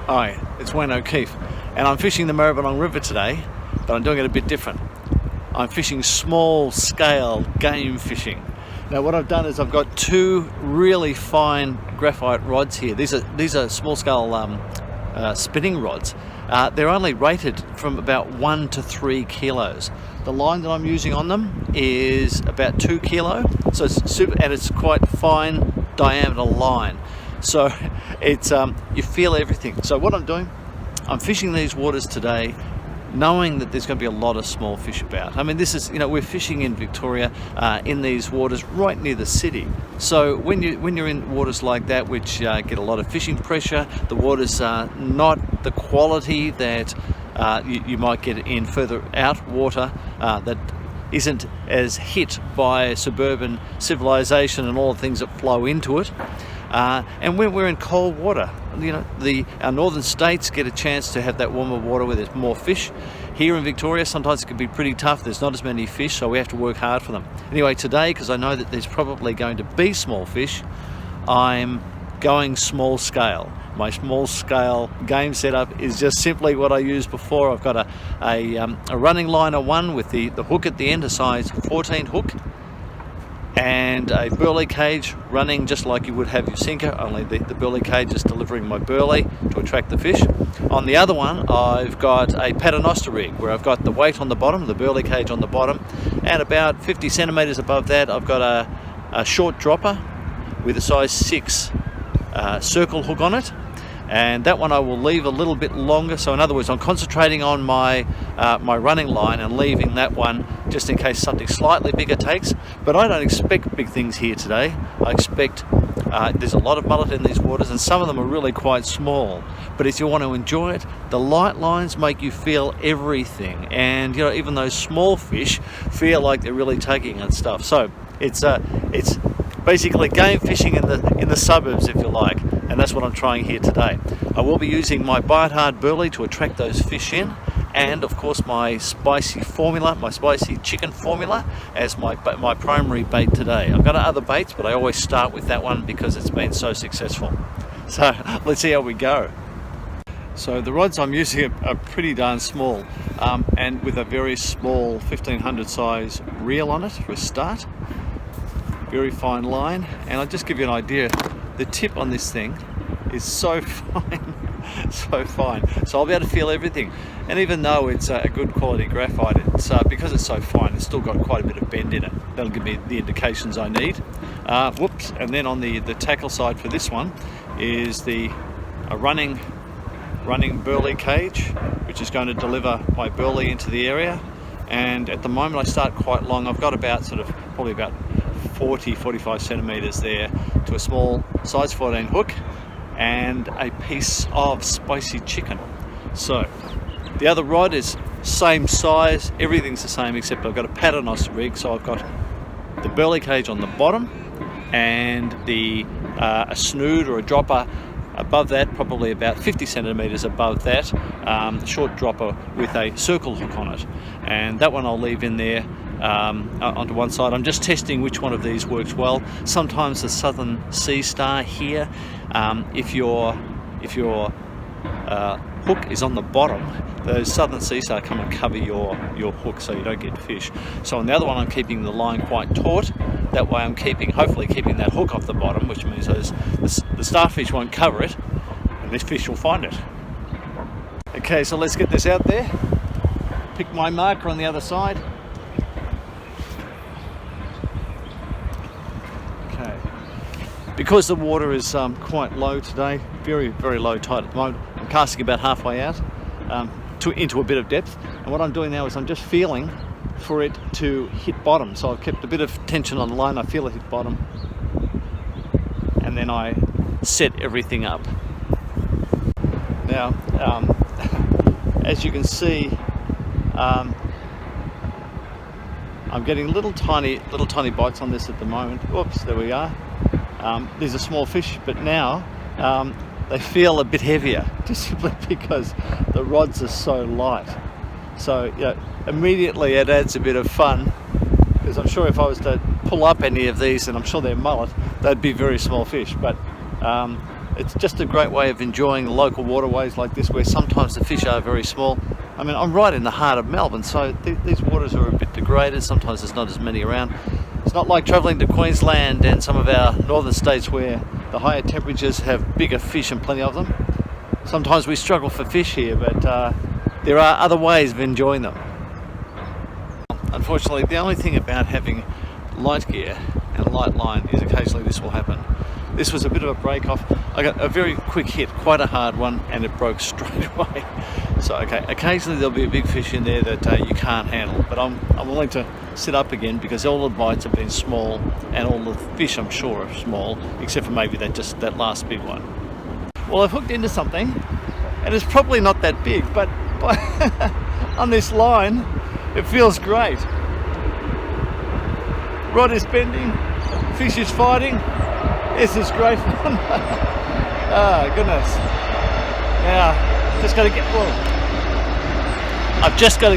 Hi, it's Wayne O'Keefe, and I'm fishing the Maribyrnong River today, but I'm doing it a bit different. I'm fishing small scale game fishing. Now what I've done is I've got two really fine graphite rods here. These are small scale spinning rods. They're only rated from about 1 to 3 kilos. The line that I'm using on them is about 2 kilo, so it's super, and it's quite fine diameter line. So it's you feel everything. So what I'm doing, I'm fishing these waters today knowing that there's going to be a lot of small fish about. I mean, this is, we're fishing in Victoria in these waters right near the city. So when you're in waters like that, which get a lot of fishing pressure, the waters are not the quality that you might get in further out water that isn't as hit by suburban civilization and all the things that flow into it. And when we're in cold water, our northern states get a chance to have that warmer water where there's more fish. Here in Victoria, sometimes it can be pretty tough. There's not as many fish, so we have to work hard for them. Anyway, today, because I know that there's probably going to be small fish, I'm going small scale. My small scale game setup is just simply what I used before. I've got a running liner one with the hook at the end, a size 14 hook, and a burley cage running just like you would have your sinker, only the burley cage is delivering my burley to attract the fish. On the other one, I've got a paternoster rig where I've got the weight on the bottom, the burley cage on the bottom, and about 50 centimeters above that I've got a short dropper with a size 6 circle hook on it. And that one I will leave a little bit longer. So in other words, I'm concentrating on my running line and leaving that one just in case something slightly bigger takes. But I don't expect big things here today. I expect there's a lot of mullet in these waters, and some of them are really quite small. But if you want to enjoy it, the light lines make you feel everything. And even those small fish feel like they're really tugging and stuff. So it's basically game fishing in the suburbs, if you like, and that's what I'm trying here today. I will be using my bite hard burley to attract those fish in, and of course my spicy chicken formula as my primary bait today. I've got other baits, but I always start with that one because it's been so successful. So let's see how we go. So the rods I'm using are pretty darn small, and with a very small 1500 size reel on it for a start. Very fine line, and I'll just give you an idea. The tip on this thing is so fine, so fine. So I'll be able to feel everything. And even though it's a good quality graphite, it's because it's so fine, it's still got quite a bit of bend in it. That'll give me the indications I need. Whoops! And then on the tackle side for this one is a running burley cage, which is going to deliver my burley into the area. And at the moment I start quite long. I've got about probably about 40-45 centimeters there to a small size 14 hook and a piece of spicy chicken. So the other rod is same size, everything's the same except I've got a paternoster rig, so I've got the burley cage on the bottom and a snood or a dropper above that, probably about 50 centimeters above that, short dropper with a circle hook on it, and that one I'll leave in there onto one side. I'm just testing which one of these works well. Sometimes the Southern Sea Star here, if your hook is on the bottom, those Southern Sea Star come and cover your hook so you don't get fish. So on the other one I'm keeping the line quite taut. That way I'm hopefully keeping that hook off the bottom, which means the starfish won't cover it and this fish will find it. Okay, so let's get this out there. Pick my marker on the other side. Because the water is quite low today, very, very low tide at the moment, I'm casting about halfway out into a bit of depth. And what I'm doing now is I'm just feeling for it to hit bottom. So I've kept a bit of tension on the line, I feel it hit bottom. And then I set everything up. Now, as you can see, I'm getting little tiny bites on this at the moment. Whoops, there we are. These are small fish, but now they feel a bit heavier just simply because the rods are so light. So immediately it adds a bit of fun, because I'm sure if I was to pull up any of these, and I'm sure they're mullet, they'd be very small fish. But It's just a great way of enjoying local waterways like this, where sometimes the fish are very small. I mean, I'm right in the heart of Melbourne, so these waters are a bit degraded. Sometimes there's not as many around. It's not like travelling to Queensland and some of our northern states where the higher temperatures have bigger fish and plenty of them. Sometimes we struggle for fish here, but there are other ways of enjoying them. Unfortunately, the only thing about having light gear and light line is occasionally this will happen. This was a bit of a break off. I got a very quick hit, quite a hard one, and it broke straight away. So okay, occasionally there'll be a big fish in there that you can't handle, but I'm willing to sit up again because all the bites have been small and all the fish I'm sure are small, except for maybe that last big one. Well, I've hooked into something and it's probably not that big, but on this line it feels great. Rod is bending, fish is fighting. This is great fun. Oh goodness. Now, I've just got to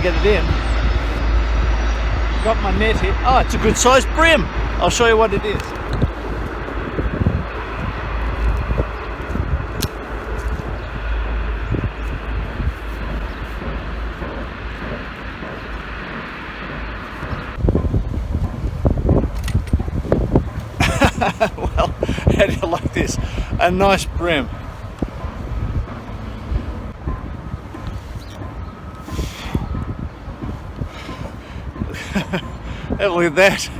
get it in. Got my net hit. Oh, it's a good sized brim. I'll show you what it is. Well, how do you like this? A nice brim. Look at that.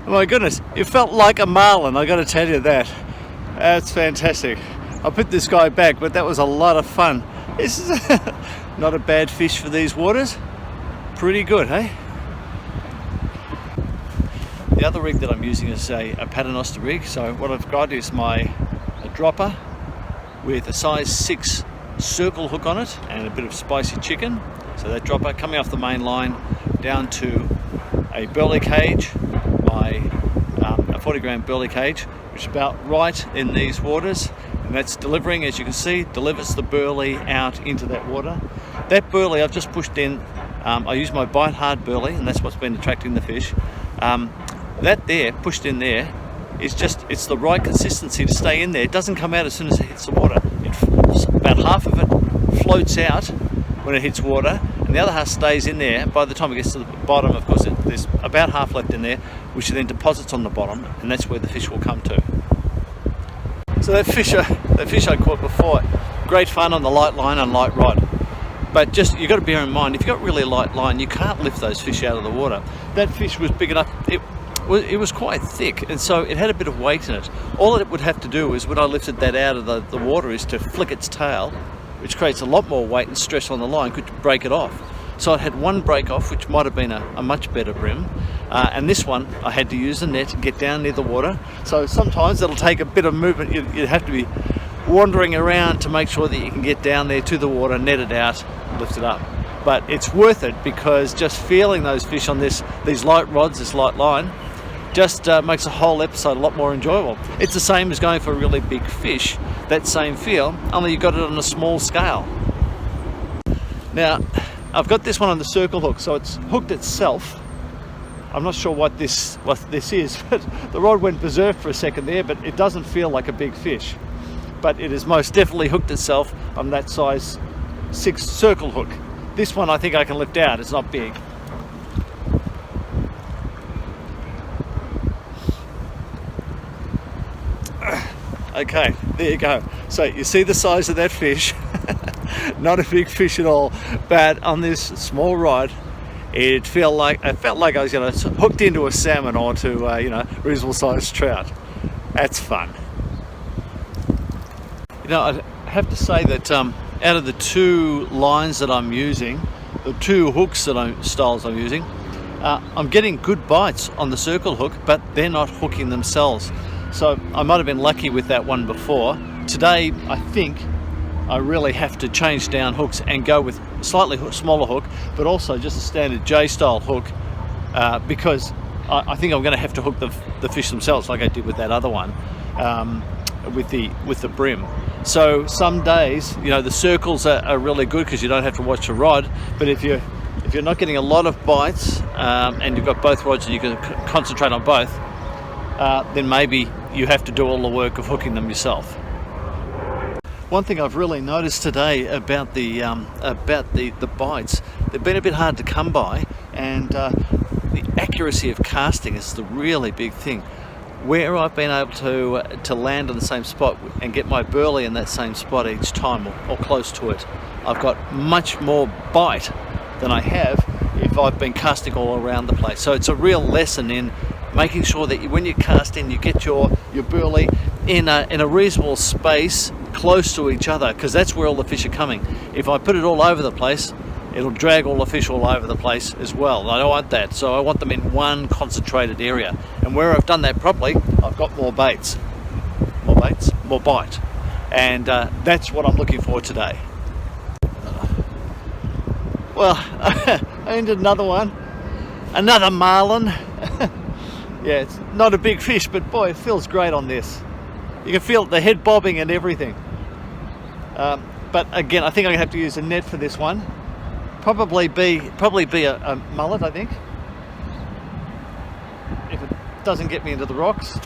Oh my goodness, it felt like a marlin, I gotta tell you that. That's fantastic. I'll put this guy back, but that was a lot of fun. This is not a bad fish for these waters. Pretty good, hey? The other rig that I'm using is a paternoster rig. So what I've got is a dropper with a size 6 circle hook on it and a bit of spicy chicken. So that dropper coming off the main line down to a burley cage, a 40 gram burley cage, which is about right in these waters. And that's delivering, as you can see, delivers the burley out into that water. That burley I've just pushed in, I use my bite hard burley, and that's what's been attracting the fish. That there, pushed in there, it's the right consistency to stay in there. It doesn't come out as soon as it hits the water. About half of it floats out when it hits water, and the other half stays in there. By the time it gets to the bottom, of course, there's about half left in there, which then deposits on the bottom, and that's where the fish will come to. So that fish I caught before, great fun on the light line and light rod. But just, you've got to bear in mind, if you've got really light line, you can't lift those fish out of the water. That fish was big enough, it was quite thick, and so it had a bit of weight in it. All it would have to do is, when I lifted that out of the water, is to flick its tail, which creates a lot more weight and stress on the line, could break it off. So I had one break off, which might have been a much better brim, and this one I had to use the net to get down near the water. So sometimes it'll take a bit of movement. You have to be wandering around to make sure that you can get down there to the water, net it out, lift it up. But it's worth it, because just feeling those fish on these light rods, this light line, just makes the whole episode a lot more enjoyable. It's the same as going for a really big fish, that same feel, only you got it on a small scale. Now, I've got this one on the circle hook, so it's hooked itself. I'm not sure what this is, but the rod went berserk for a second there, but it doesn't feel like a big fish. But it has most definitely hooked itself on that size 6 circle hook. This one I think I can lift out, it's not big. Okay, there you go. So you see the size of that fish. Not a big fish at all, but on this small rod, it felt like I was hooked into a salmon or to reasonable sized trout. That's fun. I have to say that out of the 2 lines that I'm using, the 2 hooks styles I'm using, I'm getting good bites on the circle hook, but they're not hooking themselves. So I might have been lucky with that one before. Today, I think I really have to change down hooks and go with a slightly smaller hook, but also just a standard J-style hook, because I think I'm going to have to hook the fish themselves, like I did with that other one, with the brim. So some days, the circles are really good because you don't have to watch the rod. But if you're not getting a lot of bites, and you've got both rods and you can concentrate on both, then maybe you have to do all the work of hooking them yourself. One thing I've really noticed today about the bites, they've been a bit hard to come by, and the accuracy of casting is the really big thing. Where I've been able to land on the same spot and get my burley in that same spot each time, or close to it, I've got much more bite than I have if I've been casting all around the place. So it's a real lesson in making sure that when you cast in, you get your burley in a reasonable space close to each other, because that's where all the fish are coming. If I put it all over the place, it'll drag all the fish all over the place as well. I don't want that, so I want them in one concentrated area. And where I've done that properly, I've got more bite. And that's what I'm looking for today. Well, I ended another one, another marlin. Yeah, it's not a big fish, but boy, it feels great on this. You can feel the head bobbing and everything. But again, I think I'm gonna have to use a net for this one. Probably be a mullet, I think, if it doesn't get me into the rocks.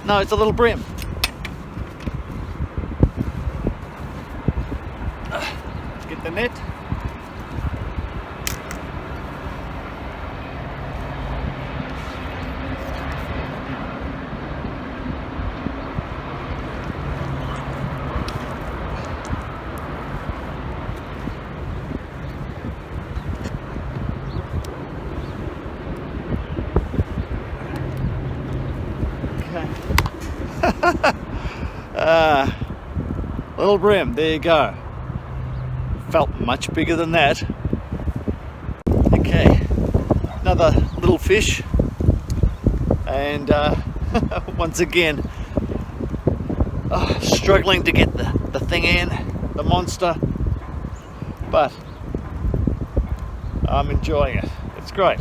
No, it's a little brim. Get the net. Little brim, there you go. Felt much bigger than that. Okay, another little fish, and once again, struggling to get the thing in, the monster, but I'm enjoying it. It's great.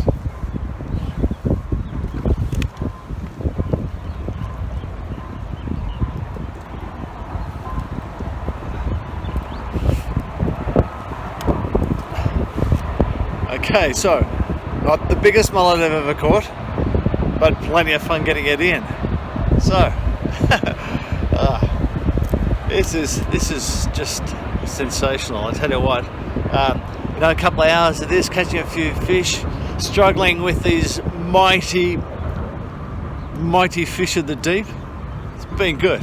Okay, so not the biggest mullet I've ever caught, but plenty of fun getting it in. So this is just sensational. I tell you what, a couple of hours of this, catching a few fish, struggling with these mighty fish of the deep. It's been good.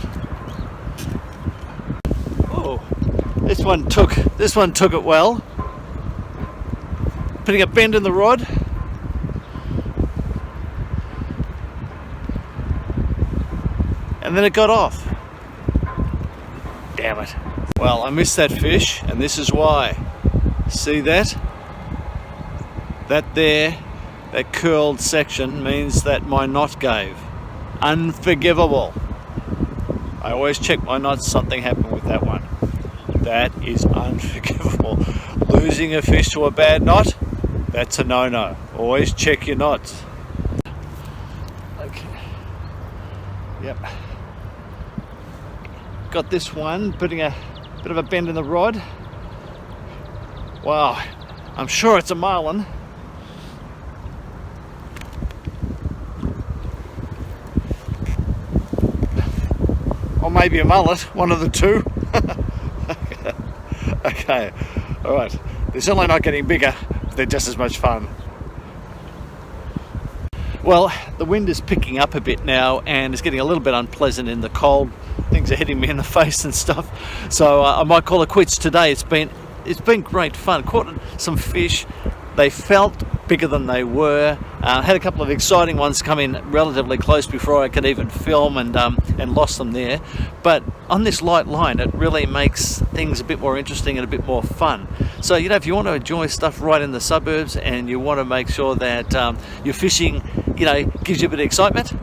Oh, this one took it well. Putting a bend in the rod. And then it got off. Damn it. Well, I missed that fish, and this is why. See that? That curled section means that my knot gave. Unforgivable. I always check my knots, something happened with that one. That is unforgivable. Losing a fish to a bad knot, that's a no-no. Always check your knots. Okay. Yep. Got this one, putting a bit of a bend in the rod. Wow, I'm sure it's a marlin. Or maybe a mullet, one of the two. Okay, all right. They're certainly not getting bigger. They're just as much fun. Well, the wind is picking up a bit now, and it's getting a little bit unpleasant in the cold. Things are hitting me in the face and stuff. So I might call it quits today. It's been great fun. Caught some fish. They felt bigger than they were. Had a couple of exciting ones come in relatively close before I could even film, and lost them there. But on this light line, it really makes things a bit more interesting and a bit more fun. So, if you want to enjoy stuff right in the suburbs, and you want to make sure that your fishing, gives you a bit of excitement,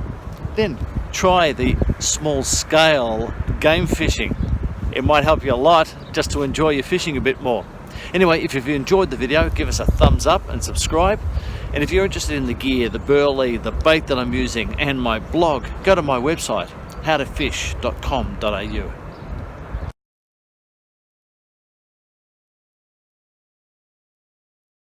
then try the small scale game fishing. It might help you a lot just to enjoy your fishing a bit more. Anyway, if you've enjoyed the video, give us a thumbs up and subscribe. And if you're interested in the gear, the burley, the bait that I'm using, and my blog, go to my website, howtofish.com.au.